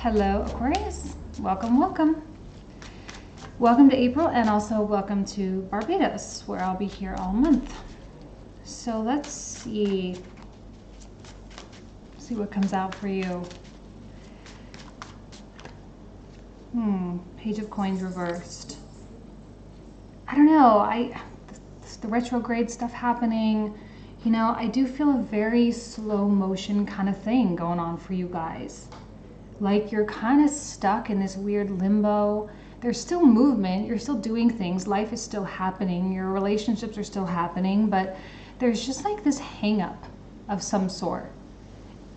Hello, Aquarius. Welcome, welcome. Welcome to April, and also welcome to Barbados, where I'll be here all month. So let's see what comes out for you. Page of Coins reversed. I don't know, the retrograde stuff happening, you know, I do feel a very slow motion kind of thing going on for you guys. Like you're kind of stuck in this weird limbo. There's still movement, you're still doing things, life is still happening, your relationships are still happening, but there's just like this hang up of some sort.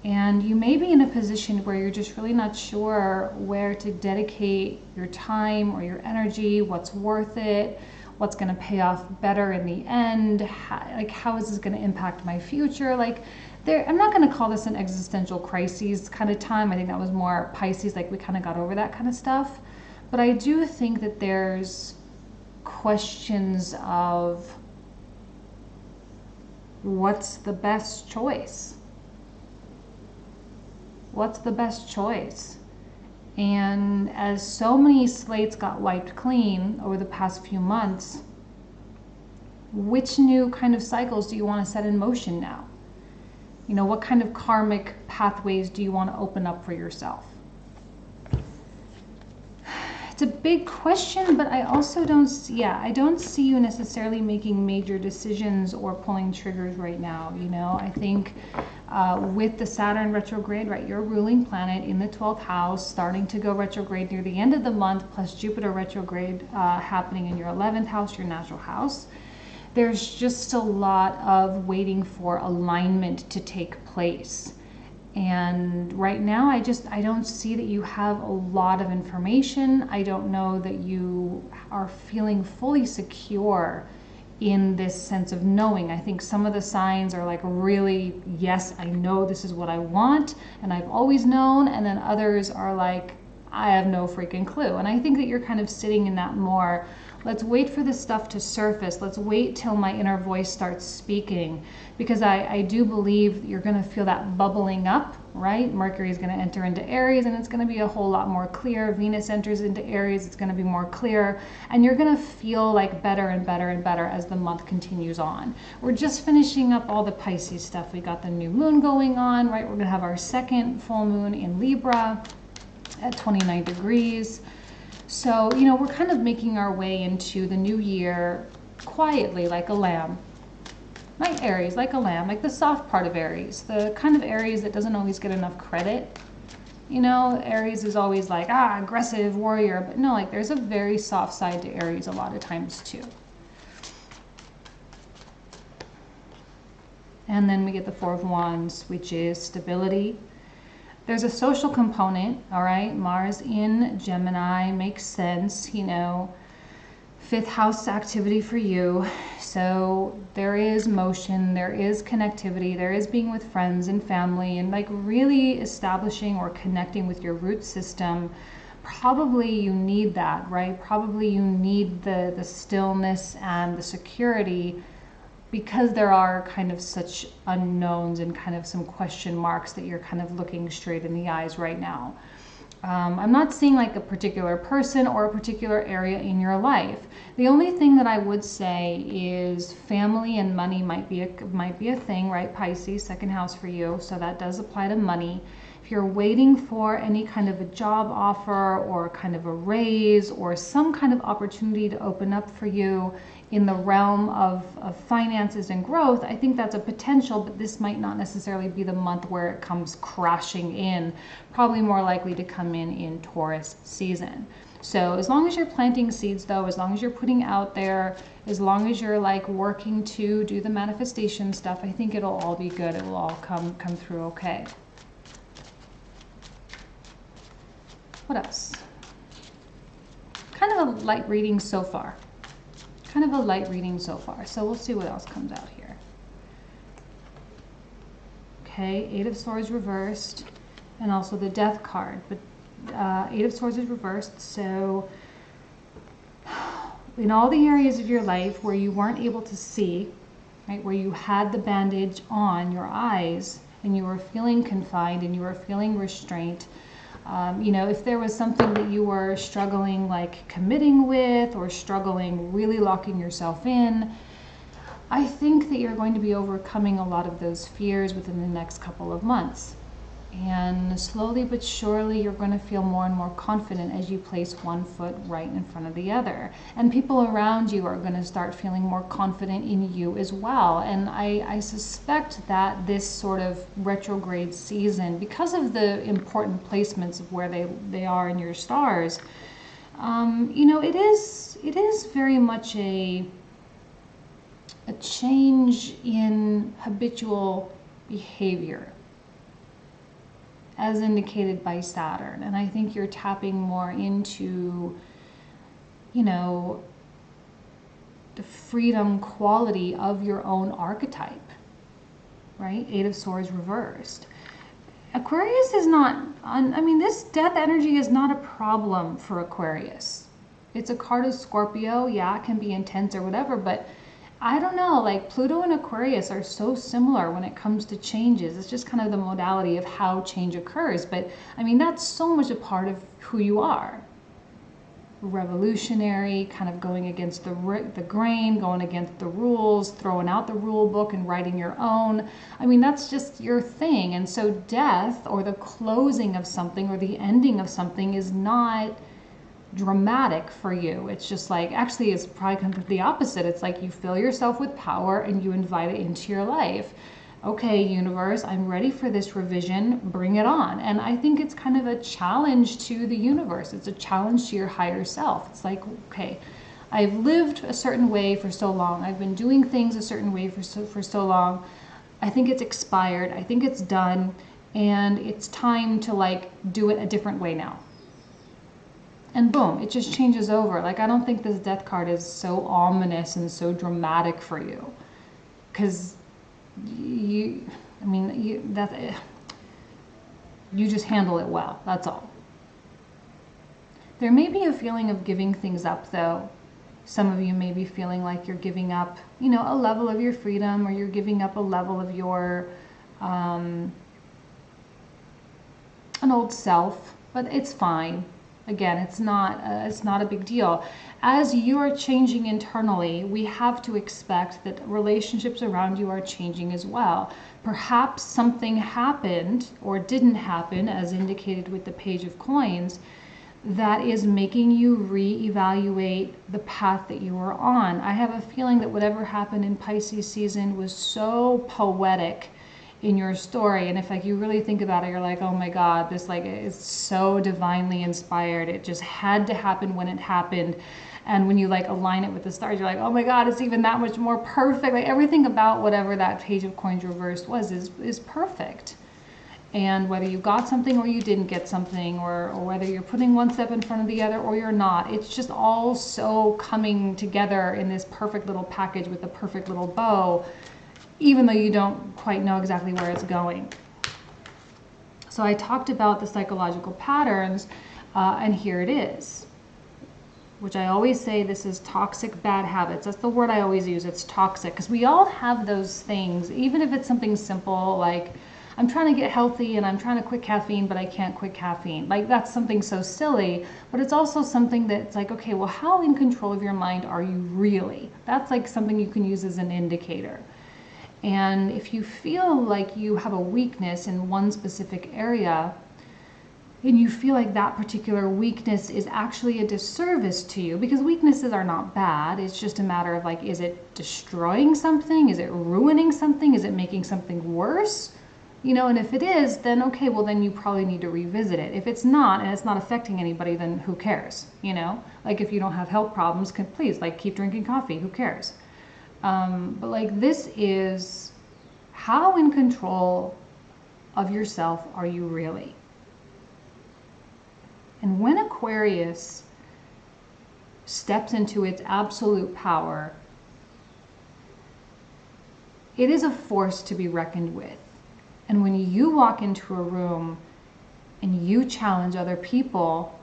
And you may be in a position where you're just really not sure where to dedicate your time or your energy, what's worth it, what's going to pay off better in the end, how is this going to impact my future? Like, I'm not going to call this an existential crises kind of time. I think that was more Pisces, like we kind of got over that kind of stuff. But I do think that there's questions of what's the best choice? What's the best choice? And as so many slates got wiped clean over the past few months, which new kind of cycles do you want to set in motion now? You know, what kind of karmic pathways do you want to open up for yourself? It's a big question, but I also I don't see you necessarily making major decisions or pulling triggers right now. You know, I think with the Saturn retrograde, right, your ruling planet in the 12th house starting to go retrograde near the end of the month, plus Jupiter retrograde happening in your 11th house, your natural house. There's just a lot of waiting for alignment to take place. And right now, I don't see that you have a lot of information. I don't know that you are feeling fully secure in this sense of knowing. I think some of the signs are like really, yes, I know this is what I want and I've always known. And then others are like, I have no freaking clue. And I think that you're kind of sitting in that more, let's wait for this stuff to surface. Let's wait till my inner voice starts speaking, because I do believe you're going to feel that bubbling up, right? Mercury is going to enter into Aries and it's going to be a whole lot more clear. Venus enters into Aries, it's going to be more clear, and you're going to feel like better and better and better as the month continues on. We're just finishing up all the Pisces stuff. We got the new moon going on, right? We're going to have our second full moon in Libra at 29 degrees. So, you know, we're kind of making our way into the new year quietly, like a lamb. Right, Aries, like a lamb, like the soft part of Aries, the kind of Aries that doesn't always get enough credit. You know, Aries is always like, aggressive warrior, but no, like there's a very soft side to Aries a lot of times too. And then we get the Four of Wands, which is stability. There's a social component, all right? Mars in Gemini makes sense, you know, 5th house activity for you. So there is motion, there is connectivity, there is being with friends and family and like really establishing or connecting with your root system. Probably you need that, right? Probably you need the stillness and the security, because there are kind of such unknowns and kind of some question marks that you're kind of looking straight in the eyes right now. I'm not seeing like a particular person or a particular area in your life. The only thing that I would say is family and money might be a thing, right? Pisces, 2nd house for you, so that does apply to money. If you're waiting for any kind of a job offer or kind of a raise or some kind of opportunity to open up for you in the realm of finances and growth, I think that's a potential, but this might not necessarily be the month where it comes crashing in. Probably more likely to come in Taurus season. So as long as you're planting seeds though, as long as you're putting out there, as long as you're like working to do the manifestation stuff, I think it'll all be good. It will all come through okay. What else? Kind of a light reading so far. Kind of a light reading so far. So we'll see what else comes out here. Okay, 8 of Swords reversed, and also the Death card. But 8 of Swords is reversed, so in all the areas of your life where you weren't able to see, right, where you had the bandage on your eyes and you were feeling confined and you were feeling restraint, You know, if there was something that you were struggling like committing with or struggling really locking yourself in, I think that you're going to be overcoming a lot of those fears within the next couple of months. And slowly but surely, you're going to feel more and more confident as you place one foot right in front of the other. And people around you are going to start feeling more confident in you as well. And I suspect that this sort of retrograde season, because of the important placements of where they are in your stars, you know, it is very much a change in habitual behavior, as indicated by Saturn. And I think you're tapping more into, you know, the freedom quality of your own archetype, right? Eight of Swords reversed. Aquarius is not, I mean, this death energy is not a problem for Aquarius. It's a card of Scorpio. Yeah, it can be intense or whatever, but I don't know, like Pluto and Aquarius are so similar when it comes to changes. It's just kind of the modality of how change occurs. But I mean, that's so much a part of who you are. Revolutionary, kind of going against the grain, going against the rules, throwing out the rule book and writing your own. I mean, that's just your thing. And so death or the closing of something or the ending of something is not dramatic for you. It's just like, actually it's probably kind of the opposite. It's like you fill yourself with power and you invite it into your life. Okay, universe, I'm ready for this revision, bring it on. And I think it's kind of a challenge to the universe. It's a challenge to your higher self. It's like, okay, I've lived a certain way for so long. I've been doing things a certain way for so long. I think it's expired. I think it's done. And it's time to like do it a different way now. And boom, it just changes over. Like, I don't think this death card is so ominous and so dramatic for you. Because you just handle it well. That's all. There may be a feeling of giving things up, though. Some of you may be feeling like you're giving up, you know, a level of your freedom, or you're giving up a level of your, an old self. But it's fine. Again, it's not a big deal. As you are changing internally, we have to expect that relationships around you are changing as well. Perhaps something happened or didn't happen, as indicated with the Page of Coins, that is making you reevaluate the path that you are on. I have a feeling that whatever happened in Pisces season was so poetic in your story, and if like you really think about it, you're like, oh my God, this like is so divinely inspired. It just had to happen when it happened. And when you like align it with the stars, you're like, oh my God, it's even that much more perfect. Like everything about whatever that Page of Coins reversed was is perfect. And whether you got something or you didn't get something, or whether you're putting one step in front of the other or you're not, it's just all so coming together in this perfect little package with a perfect little bow, even though you don't quite know exactly where it's going. So I talked about the psychological patterns, and here it is, which I always say this is toxic bad habits. That's the word I always use. It's toxic, because we all have those things, even if it's something simple like, I'm trying to get healthy and I'm trying to quit caffeine, but I can't quit caffeine. Like, that's something so silly, but it's also something that's like, okay, well, how in control of your mind are you really? That's like something you can use as an indicator. And if you feel like you have a weakness in one specific area, and you feel like that particular weakness is actually a disservice to you, because weaknesses are not bad, it's just a matter of like, is it destroying something? Is it ruining something? Is it making something worse? You know, and if it is, then okay, well then you probably need to revisit it. If it's not, and it's not affecting anybody, then who cares? You know, like if you don't have health problems, please, like keep drinking coffee, who cares? But like, this is, how in control of yourself are you really? And when Aquarius steps into its absolute power, it is a force to be reckoned with. And when you walk into a room and you challenge other people,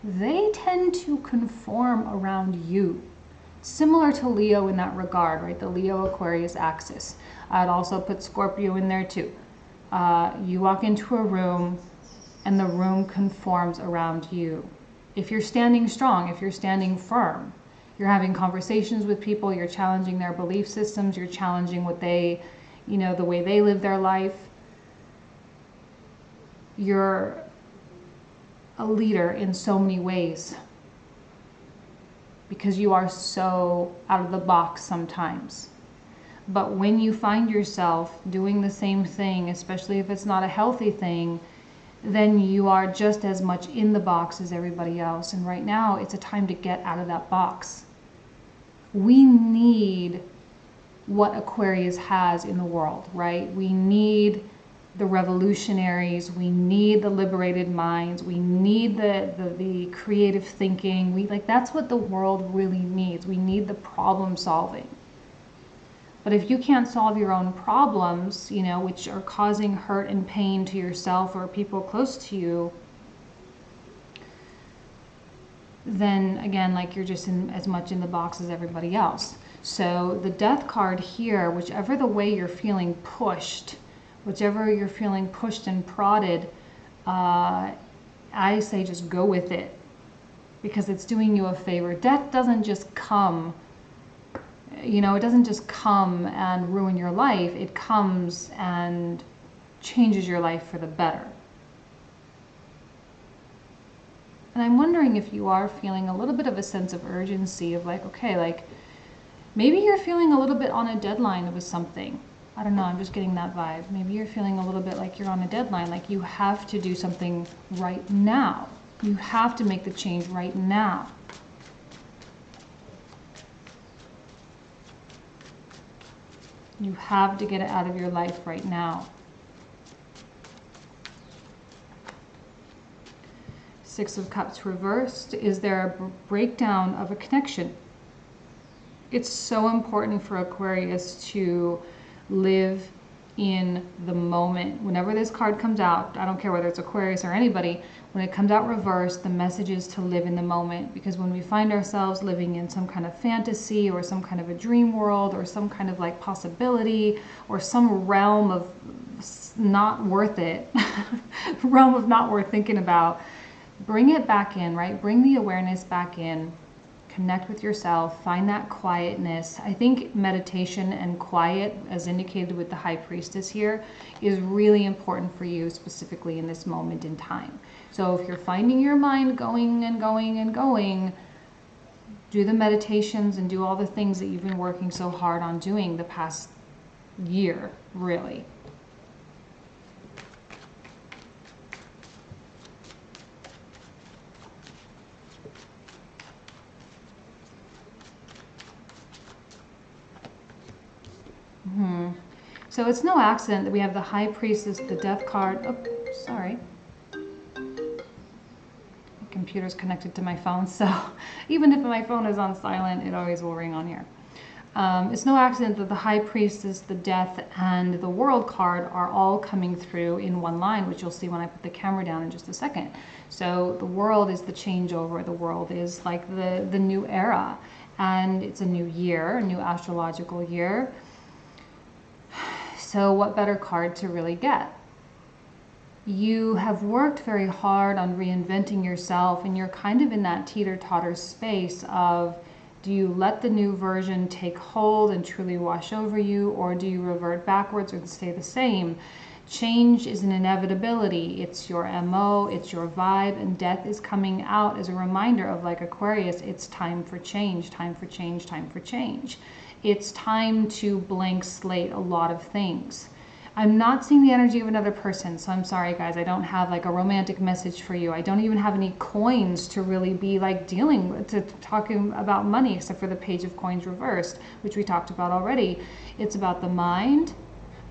they tend to conform around you. Similar to Leo in that regard, right? The Leo-Aquarius axis. I'd also put Scorpio in there too. You walk into a room and the room conforms around you. If you're standing strong, if you're standing firm, you're having conversations with people, you're challenging their belief systems, you're challenging what they, you know, the way they live their life. You're a leader in so many ways because you are so out of the box sometimes. But when you find yourself doing the same thing, especially if it's not a healthy thing, then you are just as much in the box as everybody else. And right now, it's a time to get out of that box. We need what Aquarius has in the world, right? We need the revolutionaries, we need the liberated minds, we need the creative thinking. That's what the world really needs. We need the problem solving. But if you can't solve your own problems, you know, which are causing hurt and pain to yourself or people close to you, then again, like, you're just as much in the box as everybody else. So the Death card here, whichever the way you're feeling pushed, whichever you're feeling pushed and prodded, I say just go with it, because it's doing you a favor. Death doesn't just come, you know, it doesn't just come and ruin your life. It comes and changes your life for the better. And I'm wondering if you are feeling a little bit of a sense of urgency of like, okay, like maybe you're feeling a little bit on a deadline with something. I don't know, I'm just getting that vibe. Maybe you're feeling a little bit like you're on a deadline, like you have to do something right now. You have to make the change right now. You have to get it out of your life right now. Six of Cups reversed. Is there a breakdown of a connection? It's so important for Aquarius to live in the moment. Whenever this card comes out, I don't care whether it's Aquarius or anybody, when it comes out reversed, the message is to live in the moment. Because when we find ourselves living in some kind of fantasy or some kind of a dream world or some kind of like possibility or some realm of not worth it, realm of not worth thinking about, bring it back in, right? Bring the awareness back in. Connect with yourself, find that quietness. I think meditation and quiet, as indicated with the High Priestess here, is really important for you specifically in this moment in time. So if you're finding your mind going and going and going, do the meditations and do all the things that you've been working so hard on doing the past year, really. So it's no accident that we have the High Priestess, the Death card. Oh, sorry. The computer's connected to my phone, so even if my phone is on silent, it always will ring on here. It's no accident that the High Priestess, the Death, and the World card are all coming through in one line, which you'll see when I put the camera down in just a second. So the World is the changeover. The World is like the new era, and it's a new year, a new astrological year. So what better card to really get? You have worked very hard on reinventing yourself, and you're kind of in that teeter-totter space of, do you let the new version take hold and truly wash over you, or do you revert backwards and stay the same? Change is an inevitability. It's your MO, it's your vibe, and Death is coming out as a reminder of, like Aquarius, it's time for change, time for change, time for change. It's time to blank slate a lot of things. I'm not seeing the energy of another person, so I'm sorry guys, I don't have like a romantic message for you. I don't even have any coins to really be like dealing with, talking about money, except for the Page of Coins reversed, which we talked about already. It's about the mind,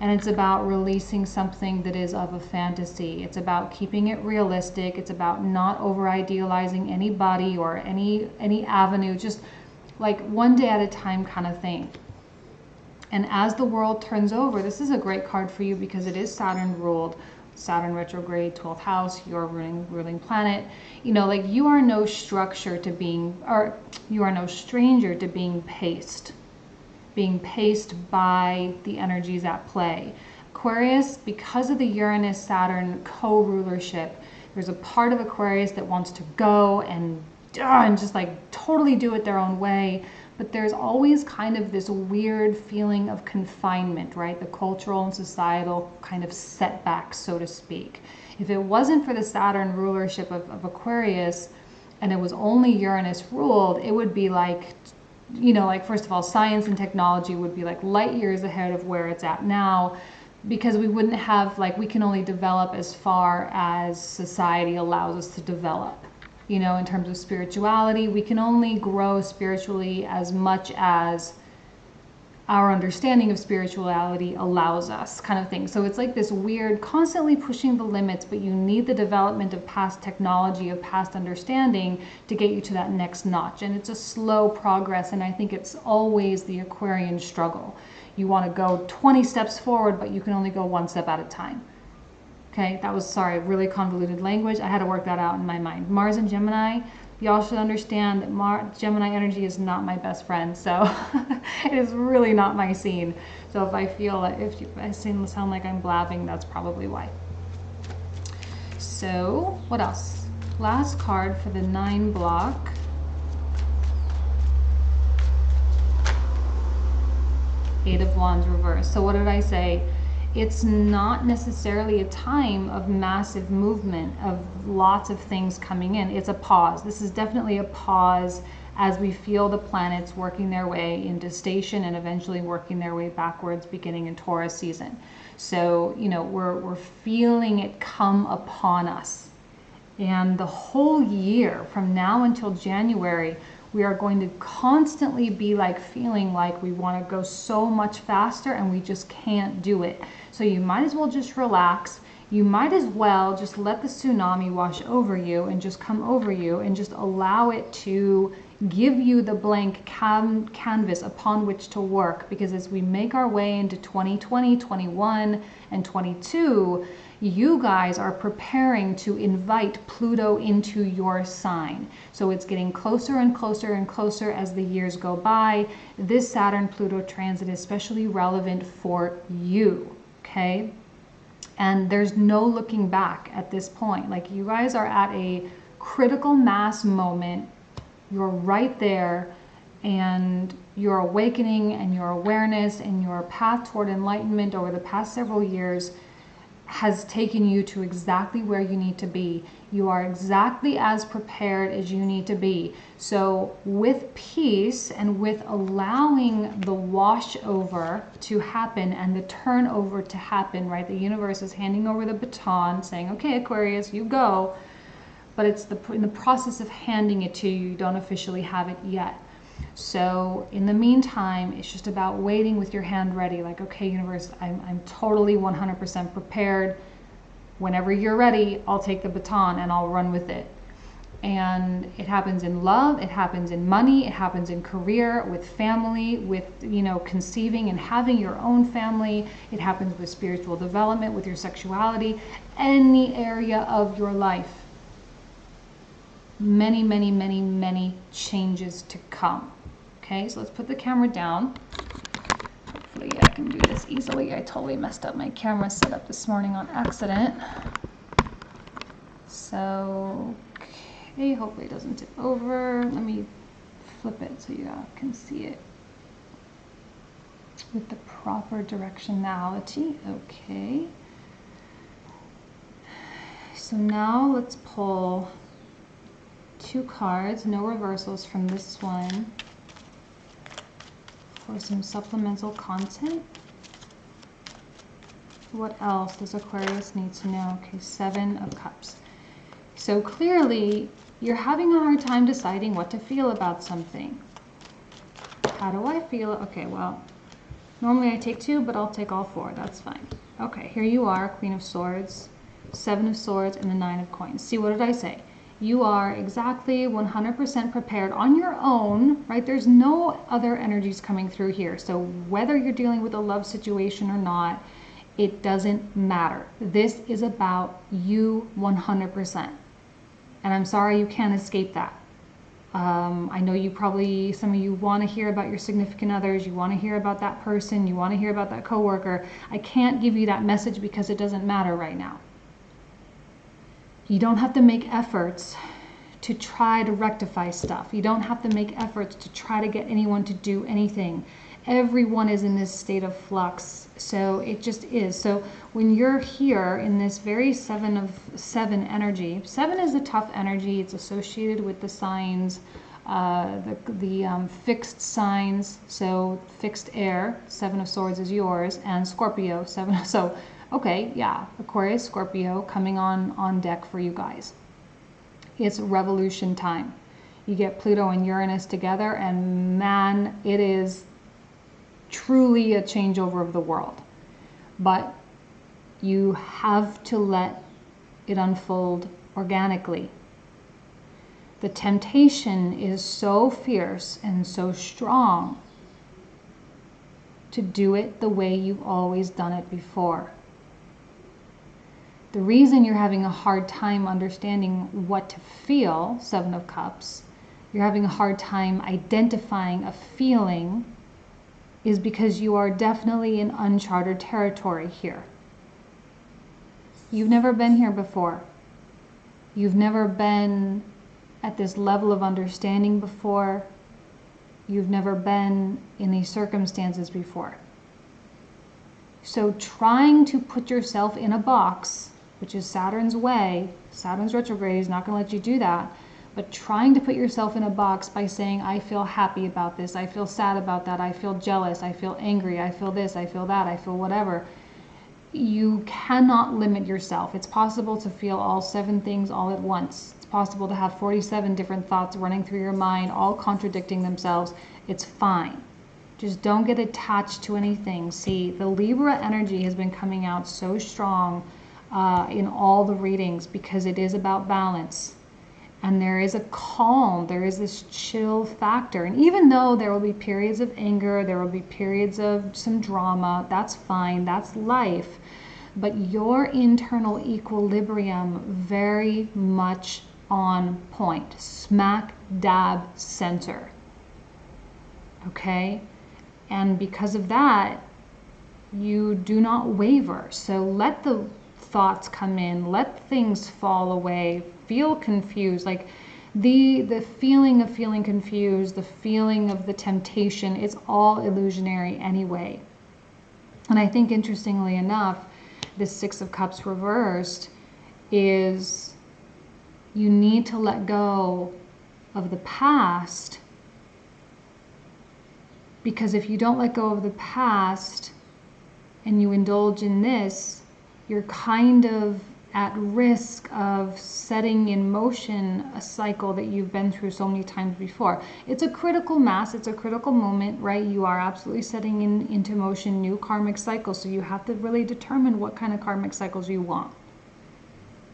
and it's about releasing something that is of a fantasy. It's about keeping it realistic. It's about not over-idealizing anybody or any avenue, just like one day at a time kind of thing. And as the world turns over, this is a great card for you because it is Saturn ruled, Saturn retrograde, 12th house, your ruling planet. You know, like you are no structure to being, or you are no stranger to being paced by the energies at play. Aquarius, because of the Uranus-Saturn co-rulership, there's a part of Aquarius that wants to go and just like totally do it their own way. But there's always kind of this weird feeling of confinement, right? The cultural and societal kind of setback, so to speak. If it wasn't for the Saturn rulership of Aquarius, and it was only Uranus ruled, it would be like, you know, like first of all, science and technology would be like light years ahead of where it's at now, because we wouldn't have, like, we can only develop as far as society allows us to develop. You know, in terms of spirituality, we can only grow spiritually as much as our understanding of spirituality allows us, kind of thing. So it's like this weird, constantly pushing the limits, but you need the development of past technology, of past understanding to get you to that next notch. And it's a slow progress, and I think it's always the Aquarian struggle. You want to go 20 steps forward, but you can only go one step at a time. Okay, that was, sorry, really convoluted language. I had to work that out in my mind. Mars and Gemini, y'all should understand that Gemini energy is not my best friend, so it is really not my scene. So if I feel that, if I sound like I'm blabbing, that's probably why. So what else? Last card for the 9 block. Eight of Wands reversed. So what did I say? It's not necessarily a time of massive movement, of lots of things coming in. It's a pause. This is definitely a pause as we feel the planets working their way into station and eventually working their way backwards, beginning in Taurus season. So, you know, we're feeling it come upon us. And the whole year, from now until January, we are going to constantly be like feeling like we want to go so much faster and we just can't do it. So you might as well just relax. You might as well just let the tsunami wash over you and just come over you and just allow it to give you the blank canvas upon which to work. Because as we make our way into 2020, 21, and 22, you guys are preparing to invite Pluto into your sign. So it's getting closer and closer and closer as the years go by. This Saturn-Pluto transit is especially relevant for you, okay? And there's no looking back at this point. Like, you guys are at a critical mass moment. You're right there, and your awakening and your awareness and your path toward enlightenment over the past several years has taken you to exactly where you need to be. You are exactly as prepared as you need to be. So with peace and with allowing the washover to happen and the turnover to happen, right? The universe is handing over the baton, saying, okay, Aquarius, you go. But it's in the process of handing it to you, you don't officially have it yet. So in the meantime, it's just about waiting with your hand ready. Like, okay, universe, I'm totally 100% prepared. Whenever you're ready, I'll take the baton and I'll run with it. And it happens in love, it happens in money, it happens in career, with family, with, you know, conceiving and having your own family. It happens with spiritual development, with your sexuality, any area of your life. Many, many, many, many changes to come. Okay, so let's put the camera down. Hopefully I can do this easily. I totally messed up my camera setup this morning on accident. So, okay, hopefully it doesn't tip over. Let me flip it so you can see it with the proper directionality. Okay. So now let's pull 2 cards, no reversals from this one, for some supplemental content. What else does Aquarius need to know? Okay, 7 of Cups. So clearly, you're having a hard time deciding what to feel about something. How do I feel? Okay, well, normally I take 2, but I'll take all 4. That's fine. Okay, here you are, Queen of Swords, 7 of Swords, and the 9 of Coins. See, what did I say? You are exactly 100% prepared on your own, right? There's no other energies coming through here. So whether you're dealing with a love situation or not, it doesn't matter. This is about you 100%. And I'm sorry you can't escape that. I know you probably, some of you want to hear about your significant others, you want to hear about that person, you want to hear about that coworker. I can't give you that message because it doesn't matter right now. You don't have to make efforts to try to rectify stuff. You don't have to make efforts to try to get anyone to do anything. Everyone is in this state of flux, so it just is. So when you're here in this very 7 of 7 energy, 7 is a tough energy. It's associated with the signs, the fixed signs. So fixed air, 7 of Swords is yours, and Scorpio, 7. So okay, yeah, Aquarius, Scorpio coming on deck for you guys. It's revolution time. You get Pluto and Uranus together, and man, it is truly a changeover of the world. But you have to let it unfold organically. The temptation is so fierce and so strong to do it the way you've always done it before. The reason you're having a hard time understanding what to feel, 7 of Cups, you're having a hard time identifying a feeling, is because you are definitely in uncharted territory here. You've never been here before. You've never been at this level of understanding before. You've never been in these circumstances before. So trying to put yourself in a box, which is Saturn's way, Saturn's retrograde is not going to let you do that, but trying to put yourself in a box by saying, I feel happy about this, I feel sad about that, I feel jealous, I feel angry, I feel this, I feel that, I feel whatever. You cannot limit yourself. It's possible to feel all 7 things all at once. It's possible to have 47 different thoughts running through your mind, all contradicting themselves. It's fine. Just don't get attached to anything. See, the Libra energy has been coming out so strong in all the readings because it is about balance. And there is a calm, there is this chill factor. And even though there will be periods of anger, there will be periods of some drama, that's fine, that's life. But your internal equilibrium very much on point, smack dab center. Okay? And because of that, you do not waver. So let the thoughts come in, let things fall away, feel confused, like the feeling of feeling confused, the feeling of the temptation, it's all illusionary anyway. And I think interestingly enough, this 6 of Cups reversed is you need to let go of the past, because if you don't let go of the past and you indulge in this, you're kind of at risk of setting in motion a cycle that you've been through so many times before. It's a critical mass, it's a critical moment, right? You are absolutely setting into motion new karmic cycles, so you have to really determine what kind of karmic cycles you want.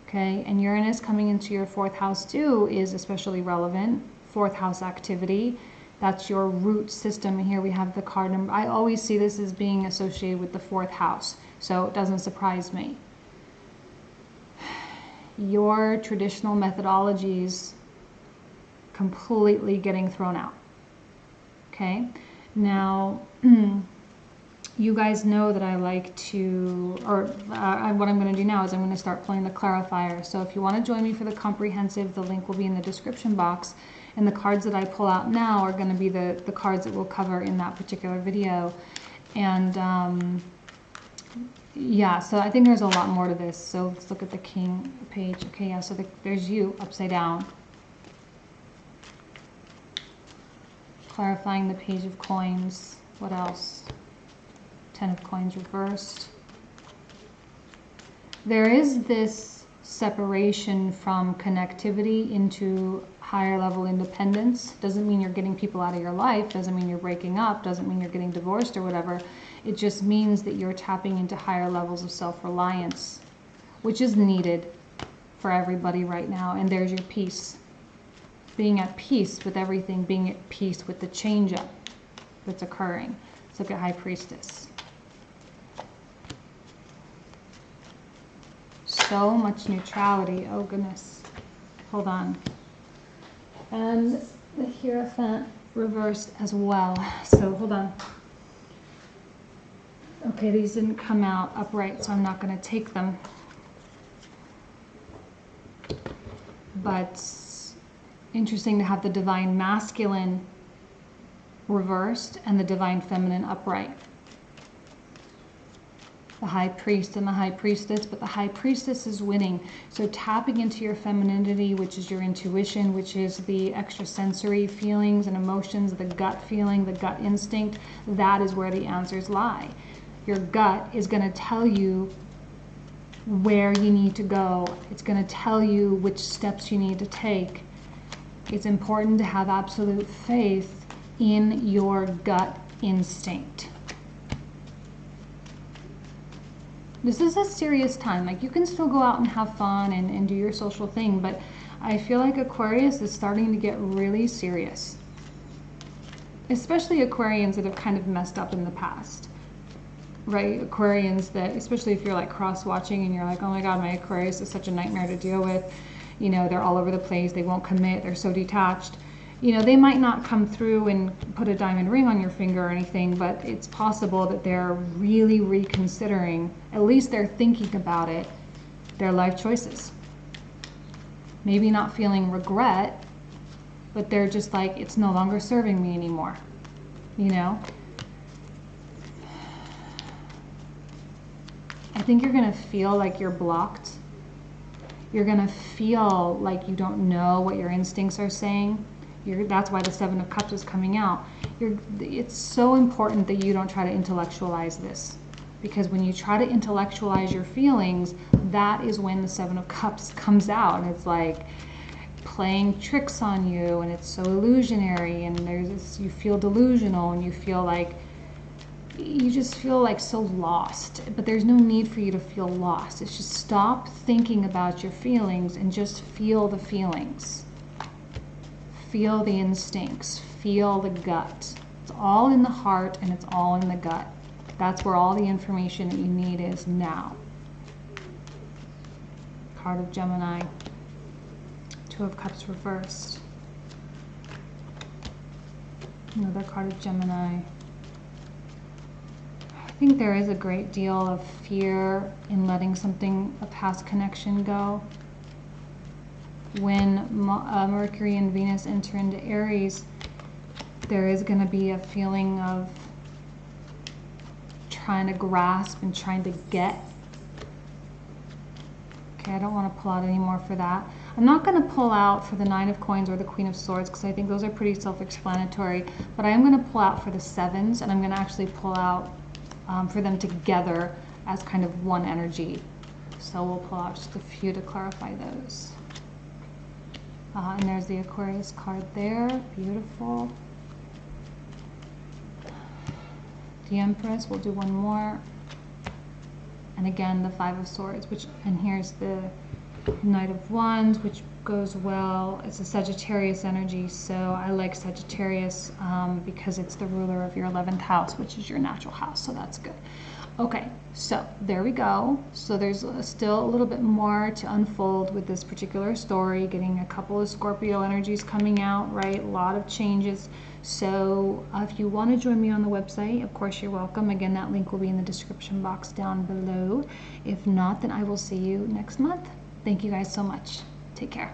Okay, and Uranus coming into your 4th house too is especially relevant. 4th house activity, that's your root system. Here we have the card number. I always see this as being associated with the 4th house, so it doesn't surprise me. Your traditional methodologies completely getting thrown out. Okay, now you guys know that I like to, what I'm going to do now is I'm going to start playing the clarifier. So if you want to join me for the comprehensive, the link will be in the description box, and the cards that I pull out now are going to be the cards that we'll cover in that particular video. And yeah, so I think there's a lot more to this. So let's look at the King page. Okay, yeah, so there's you upside down. Clarifying the Page of Coins. What else? 10 of Coins reversed. There is this separation from connectivity into higher level independence. Doesn't mean you're getting people out of your life, doesn't mean you're breaking up, doesn't mean you're getting divorced or whatever. It just means that you're tapping into higher levels of self-reliance, which is needed for everybody right now. And there's your peace. Being at peace with everything, being at peace with the change-up that's occurring. Let's look at High Priestess. So much neutrality. Oh goodness. Hold on. And the Hierophant reversed as well. So hold on. Okay, these didn't come out upright, so I'm not going to take them. But interesting to have the Divine Masculine reversed and the Divine Feminine upright. The High Priest and the High Priestess, but the High Priestess is winning. So tapping into your femininity, which is your intuition, which is the extrasensory feelings and emotions, the gut feeling, the gut instinct, that is where the answers lie. Your gut is going to tell you where you need to go. It's going to tell you which steps you need to take. It's important to have absolute faith in your gut instinct. This is a serious time. Like, you can still go out and have fun and do your social thing, but I feel like Aquarius is starting to get really serious. Especially Aquarians that have kind of messed up in the past. Right? Aquarians that, especially if you're like cross-watching and you're like, oh my God, my Aquarius is such a nightmare to deal with. You know, they're all over the place. They won't commit. They're so detached. You know, they might not come through and put a diamond ring on your finger or anything, but it's possible that they're really reconsidering, at least they're thinking about it, their life choices. Maybe not feeling regret, but they're just like, it's no longer serving me anymore, you know? I think you're gonna feel like you're blocked. You're gonna feel like you don't know what your instincts are saying. That's why the Seven of Cups is coming out. It's so important that you don't try to intellectualize this. Because when you try to intellectualize your feelings, that is when the Seven of Cups comes out. And it's like playing tricks on you, and it's so illusionary, and there's this, you feel delusional, and you feel like, you just feel like so lost. But there's no need for you to feel lost. It's just stop thinking about your feelings and just feel the feelings. Feel the instincts, feel the gut. It's all in the heart and it's all in the gut. That's where all the information that you need is now. Card of Gemini. Two of Cups reversed. Another card of Gemini. I think there is a great deal of fear in letting something, a past connection, go. When Mercury and Venus enter into Aries, there is going to be a feeling of trying to grasp and trying to get. Okay, I don't want to pull out any more for that. I'm not going to pull out for the Nine of Coins or the Queen of Swords because I think those are pretty self-explanatory, but I am going to pull out for the sevens, and I'm going to actually pull out for them together as kind of one energy. So we'll pull out just a few to clarify those. And there's the Aquarius card there. Beautiful. The Empress. We'll do one more. And again, the Five of Swords, and here's the Knight of Wands, which goes well. It's a Sagittarius energy, so I like Sagittarius because it's the ruler of your 11th house, which is your natural house, so that's good. Okay, so there we go. So there's still a little bit more to unfold with this particular story, getting a couple of Scorpio energies coming out, right? A lot of changes. So if you want to join me on the website, of course you're welcome. Again, that link will be in the description box down below. If not, then I will see you next month. Thank you guys so much. Take care.